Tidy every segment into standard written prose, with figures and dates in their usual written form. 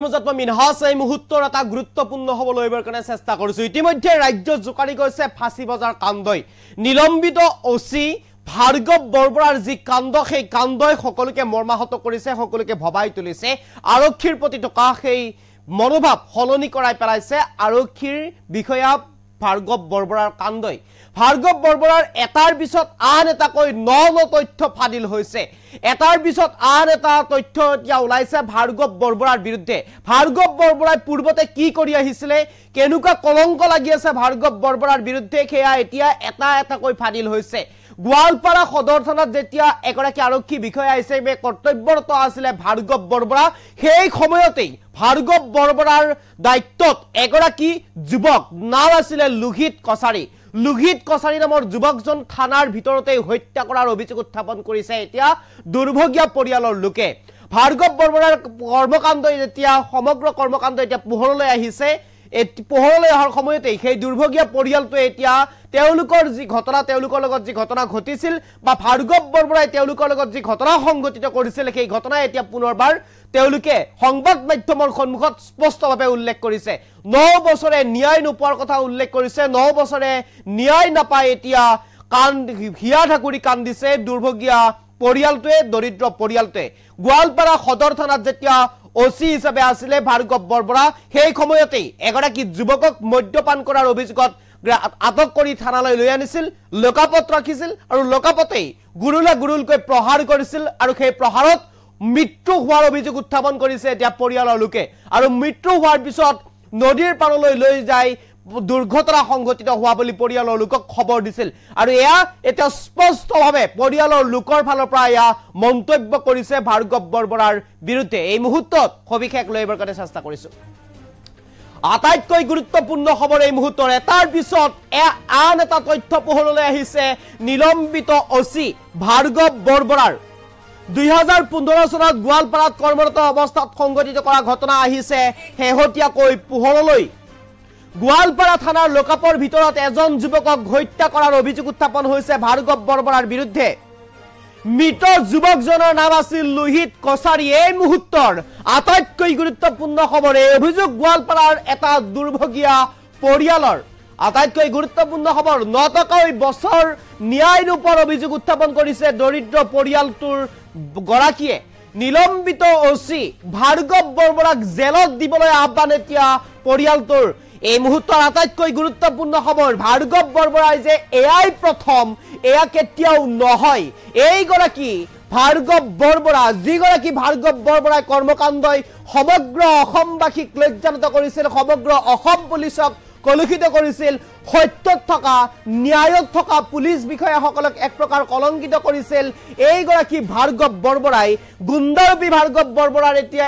মজাত মিনহাস এই মুহূৰ্তৰ এটা গুৰুত্বপূৰ্ণ হ'ব লইবৰ কাৰণে চেষ্টা কৰিছো ইতিমধ্যে ৰাজ্য জোকাৰি গৈছে ফাঁসি বজাৰ কান্দই নিলম্বিত ওসি ভাৰ্গৱ বৰবৰাৰ যি কান্দ সেই কান্দই সকলোকে মৰ্মাহত কৰিছে সকলোকে ভবাই তুলিছে আৰক্ষীৰ প্ৰতি থকা সেই মনোভাৱ হলনি কৰাই পেলাইছে আৰক্ষীৰ বিষয়া ভাৰ্গৱ বৰবৰাৰ কান্দই ভাৰ্গৱ বৰবৰাৰ এটাৰ পিছত আন এটাকৈ ন তথ্য ফাদিল হৈছে এটাৰ পিছত আন এটা তথ্য এতিয়া ওলাইছে ভাৰ্গৱ বৰবৰাৰ বিৰুদ্ধে ভাৰ্গৱ বৰবৰাই পূৰ্বতে কি কৰি আহিছিল কেনুকা কলংক লাগি আছে ভাৰ্গৱ বৰবৰাৰ বিৰুদ্ধে খেয়া এতিয়া এটা এটাকৈ ফাদিল হৈছে গোৱালপাৰা সদৰ থানাত যেতিয়া এগৰাকী আৰক্ষী বিষয়া হিচাপে কৰ্তব্যৰত আছিল ভাৰ্গৱ বৰবৰা সেই সময়তেই ভাৰ্গৱ বৰবৰাৰ দায়িত্বত এগৰাকী যুৱক নাম আছিল লুহিত কছাৰী নামৰ যুৱকজন থানাৰ ভিতৰতে হত্যা কৰাৰ অভিযোগ উত্থাপন কৰিছে এতিয়া দুৰ্ভগীয়া পৰিয়ালৰ লোকে ভাৰ্গৱ বৰবৰাৰ কৰ্মকাণ্ডই যেতিয়া সমগ্ৰ কৰ্মকাণ্ড এতিয়া পোহৰলৈ আহিছে পোহৰলৈ অহাৰ সময়তে সেই দুৰ্ভগীয়া পৰিয়ালটোৱে এতিয়া তেওঁলোকৰ যি ঘটনা তেওঁলোকৰ লগত যি ঘটনা ঘটিছিল বা ভাৰ্গৱ বৰবৰাই তেওঁলোকৰ লগত যি ঘটনা সংঘটিত কৰিছিল সেই ঘটনা এতিয়া পুনৰবাৰ তেওঁলোকে সংবাদ মাধ্যমৰ সন্মুখত স্পষ্টভাৱে উল্লেখ কৰিছে 9 বছৰে ন্যায় নোপোৱাৰ কথা উল্লেখ কৰিছে 9 বছৰে ন্যায় নাপায় এতিয়া হিয়া ঠাকুৰী কান্দিছে দুৰ্ভগীয়া পৰিয়ালটোৱে দৰিদ্ৰ পৰিয়ালটোৱে গোৱালপাৰা সদৰ থানাত যেতিয়া ওসি হিচাপে আছিল ভাৰ্গৱ বৰবৰা সেই সময়তেই এগৰাকী যুৱকক মদ্যপান কৰাৰ অভিযোগত আটক কৰি থানালৈ লৈ আনিছিল লোকাপত ৰাখিছিল আৰু লোকাপতেই গুৰুলকৈ প্ৰহাৰ কৰিছিল আৰু সেই প্ৰহাৰত মৃত্যু হোৱাৰ অভিযোগ উত্থাপন কৰিছে এতিয়া পৰিয়ালৰ লোকে আৰু মৃত্যু হোৱাৰ পিছত নদীৰ পাৰলৈ লৈ যায় দুৰ্ঘটনা সংঘটিত হোৱা বুলি পৰিয়ালৰ লোকক খবৰ দিছিল আৰু এয়া এটা স্পষ্টভাৱে পৰিয়ালৰ লোকৰ ফালৰ পৰা এয়া মন্তব্য কৰিছে ভাৰ্গৱ বৰবৰাৰ বিৰুদ্ধে এই মুহূৰ্তত সবিশেষ লৈবৰ কাৰণে চেষ্টা কৰিছো আটাইতকৈ গুৰুত্বপূৰ্ণ খবৰ এই মুহূৰ্তৰ এটাৰ পিছত আন এটা তথ্য পোহৰলৈ আহিছে নিলম্বিত ওসি ভাৰ্গৱ বৰবৰাৰ 2015 চনত গোৱালপাৰাত কৰ্মৰত অৱস্থাত সংঘটিত কৰা ঘটনা আহিছে হেহতিয়াকৈ পোহৰলৈ গোৱালপাৰা থানাৰ লোকাপৰ ভিতৰত এজন যুৱকক হত্যা কৰাৰ অভিযোগ উত্থাপন হৈছে ভাৰ্গৱ বৰবৰাৰ বিৰুদ্ধে মৃত যুৱকজনৰ নাম আছিল লুহিত কছাৰী এই মুহূৰ্তৰ আটাইতকৈ গুৰুত্বপূৰ্ণ খবৰ এই অভিযোগ গোৱালপাৰাৰ এটা দুৰ্ভগীয়া পৰিয়ালৰ আটাইতকৈ গুৰুত্বপূৰ্ণ খবৰ 9 বছৰ ন্যায় নোপোৱাৰ অভিযোগ উত্থাপন কৰিছে দৰিদ্ৰ পৰিয়ালটোৰ গৰাকীয়ে নিলম্বিত ওসি ভাৰ্গৱ বৰবৰাক জেলত দিবলৈ আহ্বান এতিয়া পৰিয়ালটোৰ এই মুহূৰ্তৰ আটাইতকৈ গুৰুত্বপূৰ্ণ খবৰ ভাৰ্গৱ বৰবৰাই যে এয়াই প্ৰথম এয়া কেতিয়াও নহয় এইগৰাকী ভাৰ্গৱ বৰবৰা যিগৰাকী ভাৰ্গৱ বৰবৰাই কৰ্মকাণ্ডই সমগ্ৰ অসমবাসীক লজ্জানত কৰিছিল সমগ্ৰ অসম পুলিচক কলুষিত কৰিছিল সত্যত থকা ন্যায়ত থকা পুলিচ বিষয়াসকলক এক প্ৰকাৰ কলংকিত কৰিছিল এইগৰাকী ভাৰ্গৱ বৰবৰাই গুণ্ডাৰূপী ভাৰ্গৱ বৰবৰাৰ এতিয়া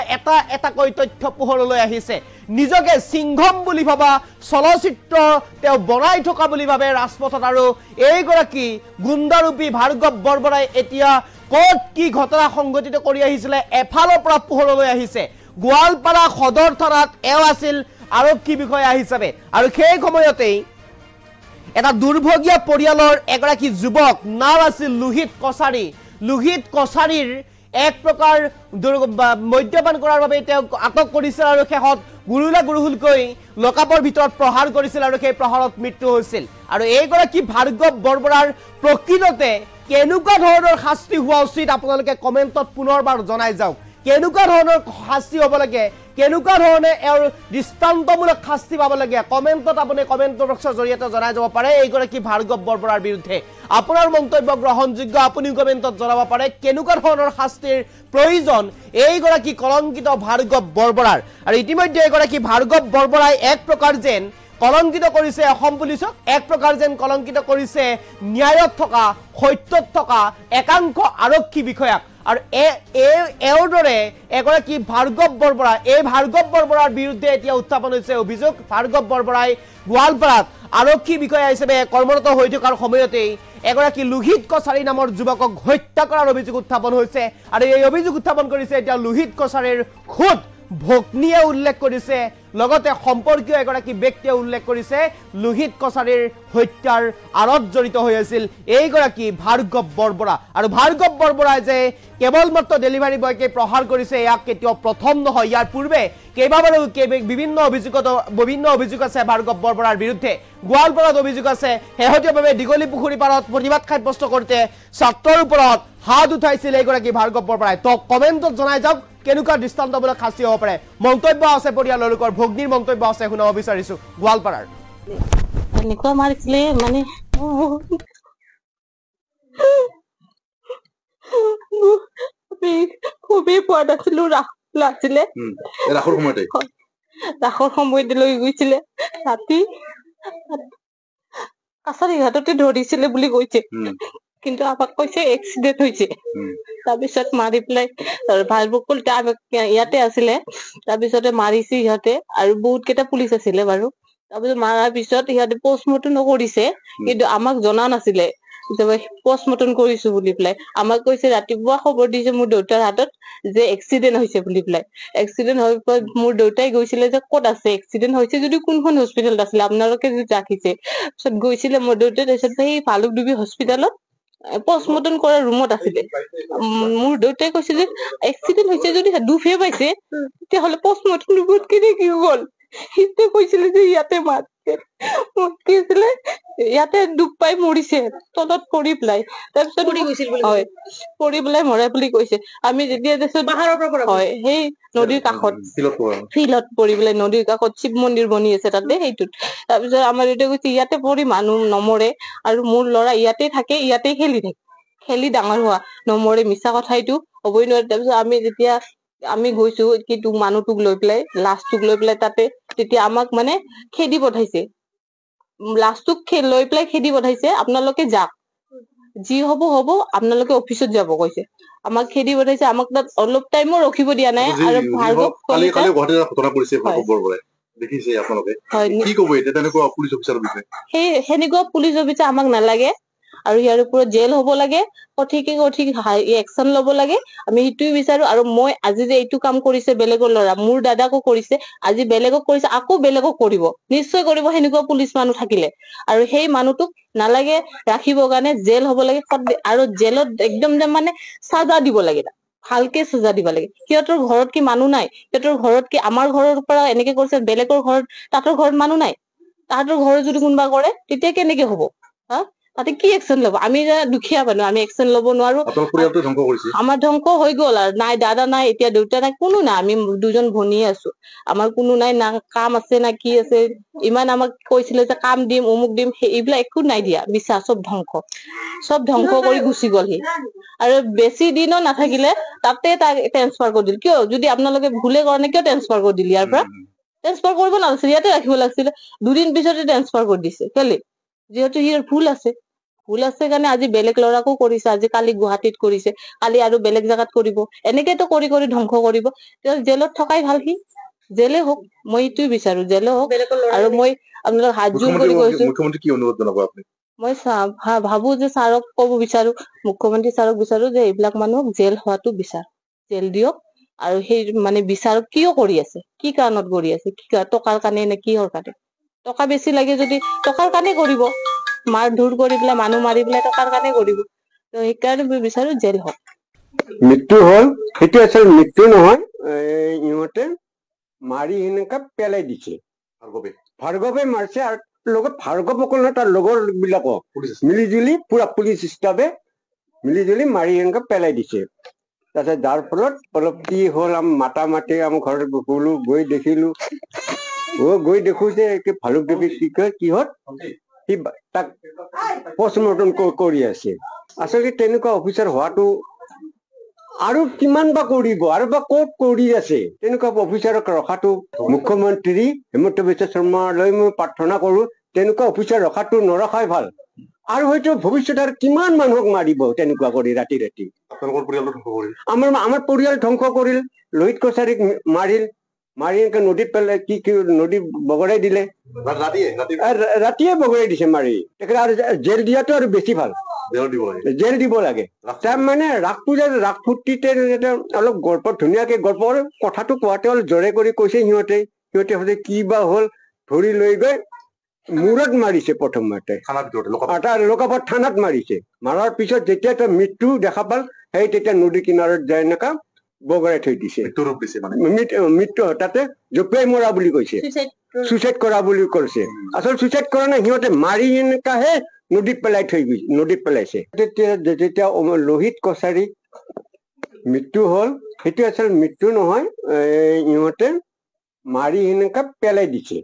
এটাকৈ তথ্য পোহৰলৈ আহিছে নিজকে সিংহম বুলি ভাবা চলচিত্ৰ তেওঁ বনাই থকা বুলি ভাবে ৰাজপথত আৰু এইগৰাকী গুণ্ডাৰূপী ভাৰ্গৱ বৰবৰাই এতিয়া ক'ত কি ঘটনা সংঘটিত কৰি আহিছিল এফালৰ পৰা পোহৰলৈ আহিছে গোৱালপাৰা সদৰ থানাত এও আছিল আৰক্ষী বিষয়া হিচাপে আৰু সেই সময়তেই এটা দুৰ্ভগীয়া পৰিয়ালৰ এগৰাকী যুৱক নাম আছিল লুহিত কছাৰীৰ এক প্ৰকাৰ মদ্যপান কৰাৰ বাবে তেওঁ আটক কৰিছিল আৰু শেষত গুৰুলকৈ লোকাপৰ ভিতৰত প্ৰহাৰ কৰিছিল আৰু সেই প্ৰহাৰত মৃত্যু হৈছিল আৰু এইগৰাকী ভাৰ্গৱ বৰবৰাৰ প্ৰকৃততে কেনেকুৱা ধৰণৰ শাস্তি হোৱা উচিত আপোনালোকে কমেণ্টত পুনৰবাৰ জনাই যাওক কেনেকুৱা ধৰণৰ শাস্তি হ'ব লাগে কেনেকুৱা ধৰণে এৰ দৃষ্টান্তমূলক শাস্তি পাব লাগে কমেণ্টত আপুনি কমেণ্ট বক্সৰ জৰিয়তে জনাই যাব পাৰে এইগৰাকী ভাৰ্গৱ বৰবৰাৰ বিৰুদ্ধে আপোনাৰ মন্তব্য গ্ৰহণযোগ্য আপুনি কমেণ্টত জনাব পাৰে কেনেকুৱা ধৰণৰ শাস্তিৰ প্ৰয়োজন এইগৰাকী কলংকিত ভাৰ্গৱ বৰবৰাৰ আৰু ইতিমধ্যে এইগৰাকী ভাৰ্গৱ বৰবৰাই এক প্ৰকাৰ যেন কলংকিত কৰিছে অসম পুলিচক এক প্ৰকাৰ যেন কলংকিত কৰিছে ন্যায়ত থকা সত্যত থকা একাংশ আৰক্ষী বিষয়াক আৰু এওৰ দৰে এগৰাকী ভাৰ্গৱ বৰবৰা এই ভাৰ্গৱ বৰবৰাৰ বিৰুদ্ধে এতিয়া উত্থাপন হৈছে অভিযোগ ভাৰ্গৱ বৰবৰাই গোৱালপাৰাত আৰক্ষী বিষয়া হিচাপে কৰ্মৰত হৈ থকাৰ সময়তেই এগৰাকী লুহিত কছাৰী নামৰ যুৱকক হত্যা কৰাৰ অভিযোগ উত্থাপন হৈছে আৰু এই অভিযোগ উত্থাপন কৰিছে এতিয়া লুহিত কছাৰীৰ খুদ ভগ্নীয়ে উল্লেখ কৰিছে লগতে সম্পৰ্কীয় এগৰাকী ব্যক্তিয়ে উল্লেখ কৰিছে লোহিত কছাৰীৰ হত্যাৰ আঁৰত জড়িত হৈ আছিল এইগৰাকী ভাৰ্গৱ বৰবৰা আৰু ভাৰ্গৱ বৰবৰাই যে কেৱল মাত্ৰ ডেলিভাৰী বয়কে প্ৰহাৰ কৰিছে ইয়াক কেতিয়াও প্ৰথম নহয় ইয়াৰ পূৰ্বে কেইবাবাৰো বিভিন্ন অভিযোগ আছে ভাৰ্গৱ বৰবৰাৰ বিৰুদ্ধে গোৱালপাৰাত অভিযোগ আছে শেহতীয়াভাৱে দীঘলী পুখুৰী পাৰত প্ৰতিবাদ সাব্যস্ত কৰোঁতে ছাত্ৰৰ ওপৰত হাত উঠাইছিল এইগৰাকী ভাৰ্গৱ বৰবৰাই তো কমেণ্টত জনাই যাওক কেনেকুৱা দৃষ্টান্তমূলক শাস্তি হ'ব পাৰে মন্তব্য আছে পৰিয়ালৰ লোকৰ ভগ্নীৰ মন্তব্য আছে শুনাব বিচাৰিছো গোৱালপাৰাৰ এনেকুৱা মাৰিছিলে মানে খুবেই পোৱা নাছিলো আছিলে ৰাসৰ সময়তে লৈ গৈছিলে ৰাতি কাছাৰী ঘাটতে ধৰিছিলে বুলি কৈছে কিন্তু আমাক কৈছে এক্সিডেন্ট হৈছে তাৰপিছত মাৰি পেলাই ভালবকুল ইয়াতে আছিলে তাৰপিছতে মাৰিছে সিহঁতে আৰু বহুত কেইটা পুলিচ আছিলে বাৰু তাৰপিছত মাৰাৰ পিছত সিহঁতে পষ্টমৰ্টম কৰিছে কিন্তু আমাক জনা নাছিলে পষ্টমৰ্টম কৰিছো বুলি পেলাই আমাক কৈছে ৰাতিপুৱা খবৰ দিছে মোৰ দেউতাৰ হাতত যে এক্সিডেন্ট হৈছে বুলি পেলাই এক্সিডেন্ট হৈ মোৰ দেউতাই গৈছিলে যে ক'ত আছে এক্সিডেন্ট হৈছে যদি কোনখন হস্পিটেলত আছিলে আপোনালোকে যদি ৰাখিছে পিছত গৈছিলে মোৰ দেউতাই তাৰপিছত সেই ভালুকডুবি হস্পিটেলত পষ্টমৰ্টম কৰা ৰুমত আছিলে মোৰ দেউতাই কৈছে যে এক্সিডেন্ট হৈছে যদি দুখে পাইছে তেতিয়াহ'লে পষ্টমৰ্টম ৰিপৰ্ট কেনেকে গ'ল সিহঁতে কৈছিলে যে ইয়াতে মাৰিছে কি আছিলে ইয়াতে ডুব পাই মৰিছে তলত পৰি পেলাই তাৰপিছত হয় পৰি পেলাই মৰা বুলি কৈছে আমি যেতিয়া হয় সেই নদীৰ কাষত ফিল্ডত পৰি পেলাই নদীৰ কাষত শিৱ মন্দিৰ বনি আছে তাতে সেইটোত তাৰপিছত আমাৰ দেউতাই কৈছে ইয়াতে পৰি মানুহ নমৰে আৰু মোৰ ল'ৰা ইয়াতে থাকে ইয়াতে খেলি ডাঙৰ হোৱা নমৰে মিছা কথা এইটো হ'বই নোৱাৰে তাৰপিছত আমি যেতিয়া আমি গৈছো কি তোক মানুহটোক লৈ পেলাই লাষ্টটোক লৈ পেলাই তাতে তেতিয়া আমাক মানে খেদি পঠাইছে লাষ্টটোক লৈ পেলাই খেদি পঠাইছে আপোনালোকে যাওক যি হ'ব হ'ব আপোনালোকে অফিচত যাব কৈছে আমাক খেদি পঠাইছে আমাক তাত অলপ টাইমো ৰখিব দিয়া নাই আৰু ভাৰ্গৱ সেনেকুৱা পুলিচ অফিচাৰ আমাক নালাগে আৰু ইয়াৰ ওপৰত জেল হ'ব লাগে সঠিক একচন ল'ব লাগে আমি সেইটোৱে বিচাৰো আৰু মই আজি যে এইটো কাম কৰিছে বেলেগৰ ল'ৰা মোৰ দাদাকো কৰিছে আজি বেলেগক কৰিছে আকৌ বেলেগক কৰিব নিশ্চয় কৰিব সেনেকুৱা পুলিচ মানুহ থাকিলে আৰু সেই মানুহটোক নালাগে ৰাখিবৰ কাৰণে জেল হ'ব লাগে আৰু জেলত একদম মানে সাজা দিব লাগে ভালকে সাজা দিব লাগে সিহঁতৰ ঘৰত কি মানুহ নাই সিহঁতৰ ঘৰত কি আমাৰ ঘৰৰ পৰা এনেকে কৰিছে বেলেগৰ ঘৰত তাহাঁতৰ ঘৰত মানুহ নাই তাহাঁতৰ ঘৰত যদি কোনোবা কৰে তেতিয়া কেনেকে হ'ব হা তাতে কি একচন ল'ব আমি দুখীয়া মানুহ আমি একচন ল'ব নোৱাৰো আমাৰ ধ্বংস হৈ গ'ল আৰু নাই দাদা নাই এতিয়া দেউতা নাই কোনো নাই আমি দুজন ভনীয়ে আছো আমাৰ কোনো নাই না কাম আছে না কি আছে ইমান আমাক কৈছিলে যে কাম দিম অমুক দিম এইবিলাক একো নাই দিয়া মিছা চব ধ্বংস কৰি গুচি গ'ল সি আৰু বেছি দিনো নাথাকিলে তাতে তাক ট্ৰেন্সফাৰ কৰি দিল কিয় যদি আপোনালোকে ভুলে কাৰণে কিয় ট্ৰেন্সফাৰ কৰি দিল ইয়াৰ পৰা ট্ৰেন্সফাৰ কৰিব নালাগিছিল ইয়াতে ৰাখিব লাগিছিলে দুদিন পিছতে ট্ৰেন্সফাৰ কৰি দিছে কেলে যিহেতু ইয়াৰ ভুল আছে কাৰণে আজি বেলেগ ল'ৰাকো কৰিছে আজি কালি গুৱাহাটীত কৰিছে কালি আৰু বেলেগ জাগাত কৰিব এনেকেতো কৰি ধ্বংস কৰিব জেলত থকাই ভাল সি জেলে হওক মই এইটোৱে বিচাৰো জেলে হওক আৰু মই আপোনালোক হাত জোৰ কৰি কৈছো মই ভাবো যে ছাৰক ক'ব বিচাৰো মুখ্যমন্ত্ৰী ছাৰক বিচাৰো যে এইবিলাক মানুহক জেল হোৱাটো বিচাৰো জেল দিয়ক আৰু সেই মানে বিচাৰক কিয় কৰি আছে কি কাৰণত কৰি আছে কি টকাৰ কাৰণে নে কিহৰ কাৰণে টকা বেছি লাগে যদি টকাৰ কাৰণে কৰিব মাৰ ধুৰ কৰি পেলাই মানুহ মাৰি পেলাই টকাৰ কাৰণে কৰিব তো সেইকাৰণে মই বিচাৰো জেল হওক মৃত্যু হল সেইটো আচল মৃত্যু নহয় ইহঁতে মাৰি সেনেকা পেলাই দিছে ভাৰ্গৱে মাৰিছে আৰু লগত ভাৰ্গৱ অকল তাৰ লগৰ বিলাকক মিলিজুলি পুৰা পুলিচ ষ্টাফে মিলিজুলি মাৰি সেনেকা পেলাই দিছে তাৰপিছত যাৰ ফলত অলপ কি হ'ল মাতা মাতি আমাৰ ঘৰত গলো গৈ দেখিলো গৈ দেখো যে ভালুকডুবি কিহত সি তাক পষ্টমৰ্টম কৰি আছে আচলতে তেনেকুৱা অফিচাৰ হোৱাটো আৰু কিমান বা কৰিব আৰু বা ক'ত কৰি আছে তেনেকুৱা অফিচাৰক ৰখাটো মুখ্যমন্ত্ৰী হিমন্ত বিশ্ব শৰ্মালৈ মই প্ৰাৰ্থনা কৰো তেনেকুৱা অফিচাৰ ৰখাটো নৰখাই ভাল আৰু হয়তো ভৱিষ্যত আৰু কিমান মানুহক মাৰিব তেনেকুৱা কৰি ৰাতি আমাৰ পৰিয়াল ধ্বংস কৰিল লোহিত কছাৰীক মাৰি এনেকে নদীত পেলাই কি নদীত বগৰাই দিলে ৰাতিয়ে বগৰাই দিছে মাৰি আৰু জেল দিয়াটো আৰু বেছি ভাল জেল দিব লাগে তাৰ মানে ৰাস ফূৰ্তিতে অলপ গল্প ধুনীয়াকে গল্প কথাটো কোৱাতে অলপ জোৰে কৰি কৈছে সিহঁতে সিহঁতে ভাবে কি বা হ'ল ধৰি লৈ গৈ মূৰত মাৰিছে প্ৰথমতে লোকাপত থানাত মাৰিছে মাৰাৰ পিছত যেতিয়া তাৰ মৃত্যু দেখা পাল সেই তেতিয়া নদী কিনাৰত যায় এনেকা বগৰাই থৈ দিছে মৃত্যু তাতে জপিয়াই মৰা বুলি কৈছে চুইচাইড কৰা বুলি কৈছে আচল চুইচাইড কৰা নাই সিহঁতে মাৰি এনেকাহে নদীত পেলাই থৈ গৈছে নদীত পেলাইছে যেতিয়া লোহিত কছাৰী মৃত্যু হ'ল সেইটো আচল মৃত্যু নহয় ইহঁতে মাৰি এনেকা পেলাই দিছে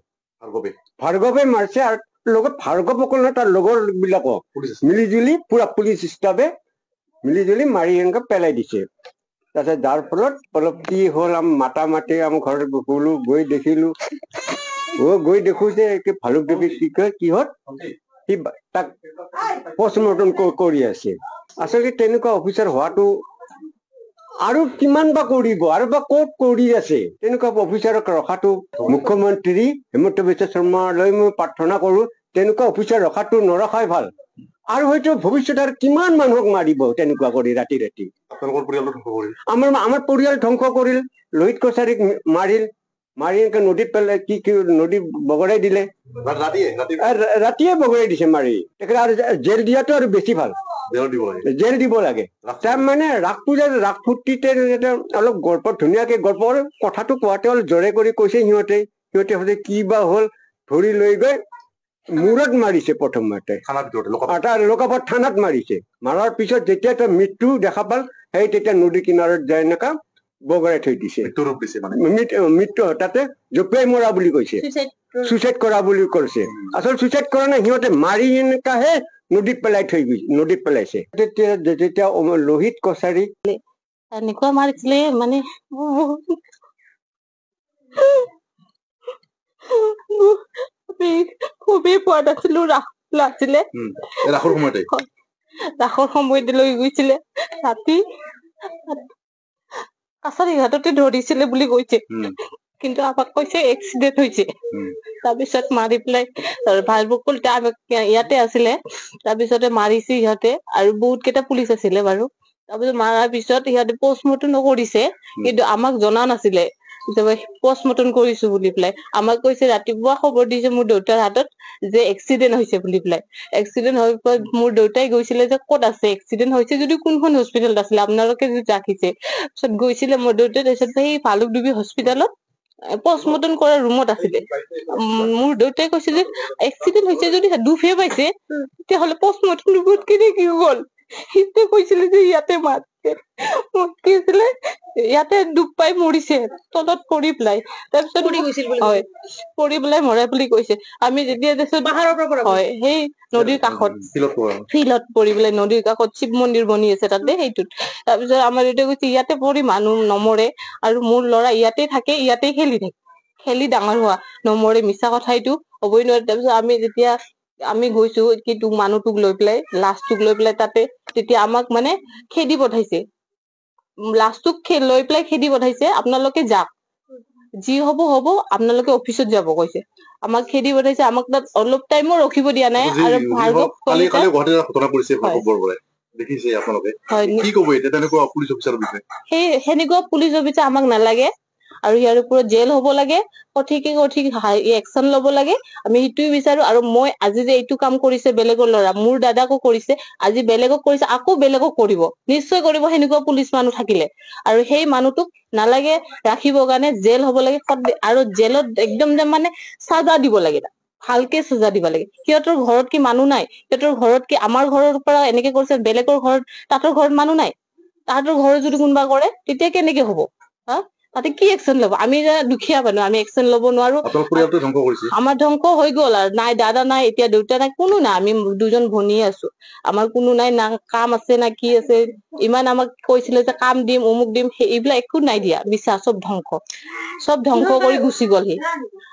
ভাৰ্গৱে মাৰিছে আৰু লগত ভাৰ্গৱ অকল নহয় তাৰ লগৰ বিলাকক মিলিজুলি পুৰা পুলিচ ষ্টাফে মিলিজুলি মাৰি এনেকা পেলাই দিছে তাৰপিছত যাৰ ফলত অলপ কি হ'ল মাতা মাতি আমাৰ ঘৰত গলো গৈ দেখিলো গৈ দেখো যে ভালুক দেৱী কি কয় কিহত সি তাক পষ্টমৰ্টম কৰি আছে আচলতে তেনেকুৱা অফিচাৰ হোৱাটো আৰু কিমান বা কৰিব আৰু বা ক'ত কৰি আছে তেনেকুৱা অফিচাৰক ৰখাটো মুখ্যমন্ত্ৰী হিমন্ত বিশ্ব শৰ্মালৈ মই প্ৰাৰ্থনা কৰো তেনেকুৱা অফিচাৰ ৰখাটো নৰখাই ভাল আৰু হয়তো ভৱিষ্যতে আৰু কিমান মানুহক মাৰিব তেনেকুৱা কৰি ৰাতি ৰাতি আমাৰ পৰিয়াল ধ্বংস কৰিল লোহিত কছাৰীক মাৰিল মাৰি এনেকে নদীত পেলাই কি নদী বগৰাই দিলে ৰাতিয়ে বগৰাই দিছে মাৰি তেখেতে আৰু জেল দিয়াটো আৰু বেছি ভাল জেল দিব লাগে তাৰ মানে ৰাস পূজাৰ ৰাস ফূৰ্তিতে অলপ গল্প ধুনীয়াকে গল্পৰ কথাটো কোৱাতে অলপ জোৰে কৰি কৈছে সিহঁতে ভাবে কি বা হ'ল ধৰি লৈ গৈ মূৰত মাৰিছে প্ৰথমতে লোকাপত থানাত মাৰিছে মাৰাৰ পিছত যেতিয়া তাৰ মৃত্যু দেখা পাল সেই তেতিয়া নদী কিনাৰত যায় এনেকা বগৰাই থৈ দিছে মৃত্যু তাতে জপিয়াই মৰা বুলি কৈছে চুইচাইড কৰা বুলি কৈছে আচল চুইচাইড কৰা নাই সিহঁতে মাৰি এনেকাহে নদীত পেলাই থৈ গৈছে নদীত পেলাইছে যেতিয়া লোহিত কছাৰী এনেকুৱা মাৰিছিলে মানে খুবেই পোৱা নাছিলো আছিলে ৰাসৰ সময়তে লৈ গৈছিলে ৰাতি কাছাৰী ঘাটতে ধৰিছিলে বুলি কৈছে কিন্তু আমাক কৈছে এক্সিডেণ্ট হৈছে তাৰপিছত মাৰি পেলাই ভালবকুল ইয়াতে আছিলে তাৰপিছতে মাৰিছে সিহঁতে আৰু বহুত কেইটা পুলিচ আছিলে বাৰু তাৰপিছত মাৰাৰ পিছত সিহঁতে পষ্টমৰ্টম কৰিছে কিন্তু আমাক জনা নাছিলে পষ্টমৰ্টম কৰিছো বুলি পেলাই আমাক কৈছে ৰাতিপুৱা খবৰ দিছে মোৰ দেউতাৰ হাতত যে এক্সিডেণ্ট হৈছে বুলি পেলাই এক্সিডেণ্ট হৈ মোৰ দেউতাই গৈছিলে যে ক'ত আছে এক্সিডেণ্ট হৈছে যদি কোনখন হস্পিটেলত আছিলে আপোনালোকে যদি ৰাখিছে পিছত গৈছিলে মোৰ দেউতাই তাৰপিছত সেই ভালুকডুবি হস্পিটেলত পষ্টমৰ্টম কৰা ৰুমত আছিলে মোৰ দেউতাই কৈছে যে এক্সিডেণ্ট হৈছে যদি দুখে পাইছে তেতিয়াহ'লে পষ্টমৰ্টম ৰুমত কেনেকে গ'ল সিহঁতে কৈছিলে যে ইয়াতে মাৰিছে কি আছিলে ইয়াতে ডুব পাই মৰিছে তলত পৰি পেলাই তাৰপিছত হয় পৰি পেলাই মৰে বুলি কৈছে আমি যেতিয়া হয় সেই নদীৰ কাষত ফিল্ডত পৰি পেলাই নদীৰ কাষত শিৱ মন্দিৰ বনি আছে তাতে সেইটোত তাৰপিছত আমাৰ দেউতাই কৈছে ইয়াতে পৰি মানুহ নমৰে আৰু মোৰ ল'ৰা ইয়াতে থাকে ইয়াতে খেলি ডাঙৰ হোৱা নমৰে মিছা কথা এইটো হ'বই নোৱাৰে তাৰপিছত আমি যেতিয়া আমি গৈছো কি মানুহটোক লৈ পেলাই লাছটোক লৈ পেলাই তাতে তেতিয়া আমাক মানে খেদি পঠাইছে লাছটোক লৈ পেলাই খেদি পঠাইছে আপোনালোকে যাওক যি হ'ব হ'ব আপোনালোকে অফিচত যাব কৈছে আমাক খেদি পঠাইছে আমাক তাত অলপ টাইমো ৰখিব দিয়া নাই আৰু ভাৰ্গৱ সেনেকুৱা পুলিচ অফিচাৰ আমাক নালাগে আৰু ইয়াৰ ওপৰত জেল হ'ব লাগে সঠিক একচন ল'ব লাগে আমি সেইটোৱে বিচাৰো আৰু মই আজি যে এইটো কাম কৰিছে বেলেগৰ ল'ৰা মোৰ দাদাকো কৰিছে আজি বেলেগক কৰিছে আকৌ বেলেগক কৰিব নিশ্চয় কৰিব সেনেকুৱা পুলিচ মানুহ থাকিলে আৰু সেই মানুহটোক নালাগে ৰাখিবৰ কাৰণে জেল হ'ব লাগে আৰু জেলত একদম মানে চাজা দিব লাগে ভালকে চাজা দিব লাগে সিহঁতৰ ঘৰত কি মানুহ নাই সিহঁতৰ ঘৰত কি আমাৰ ঘৰৰ পৰা এনেকে কৰিছে বেলেগৰ ঘৰত তাহাঁতৰ ঘৰত মানুহ নাই তাহাঁতৰ ঘৰত যদি কোনোবা কৰে তেতিয়া কেনেকে হ'ব হা তাতে কি একচন ল'ব আমি দুখীয়া মানুহ আমি একচন ল'ব নোৱাৰো আমাৰ ধ্বংস হৈ গ'ল আৰু নাই দাদা নাই এতিয়া দেউতা নাই কোনো নাই আমি দুজন ভনীয়ে আছো আমাৰ কোনো নাই না কাম আছে না কি আছে ইমান আমাক কৈছিলে যে কাম দিম অমুক দিম এইবিলাক একো নাই দিয়া মিছা চব ধ্বংস কৰি গুচি গ'ল সি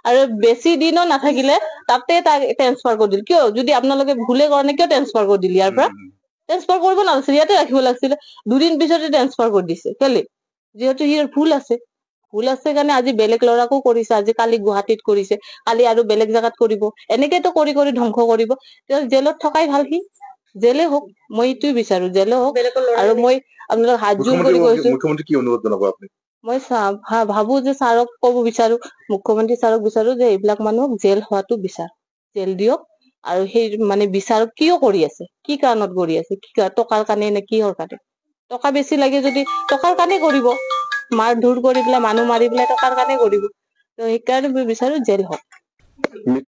আৰু বেছি দিনো নাথাকিলে তাতে তাক ট্ৰেন্সফাৰ কৰি দিল কিয় যদি আপোনালোকে ভুলে কৰে কিয় ট্ৰেন্সফাৰ কৰি দিল ইয়াৰ পৰা ট্ৰেন্সফাৰ কৰিব নালাগিছিল ইয়াতে ৰাখিব লাগিছিলে দুদিন পিছতে ট্ৰেন্সফাৰ কৰি দিছে কেলে যিহেতু সিয়াৰ ভুল আছে কাৰণে আজি বেলেগ ল'ৰাকো কৰিছে আজি কালি গুৱাহাটীত কৰিছে কালি আৰু বেলেগ জেগাত কৰিব এনেকেতো কৰি কৰি ধ্বংস কৰিব জেলত থকাই ভাল সি জেলে হওক মই এইটোৱে বিচাৰো জেলে হওক আৰু মই আপোনালোক হাত জোৰ কৰি কৈছো মুখ্যমন্ত্ৰী কি অনুৰোধ জনাব আপুনি মই ভাবো যে ছাৰক কব বিচাৰো, মুখ্যমন্ত্ৰী ছাৰক বিচাৰো যে এইবিলাক মানুহক জেল হোৱাটো বিচাৰ, জেল দিয়ক। আৰু সেই মানে বিচাৰক কিয় কৰি আছে, কি কাৰণত কৰি আছে, টকাৰ কাৰণে নে কিহৰ কাৰণে? টকা বেছি লাগে যদি টকাৰ কাৰণে কৰিব, মাৰ ধুৰ কৰি পেলাই মানুহ মাৰি পেলাই টকাৰ কাৰণে কৰিব। তো সেইকাৰণে মই বিচাৰো জেল হওক।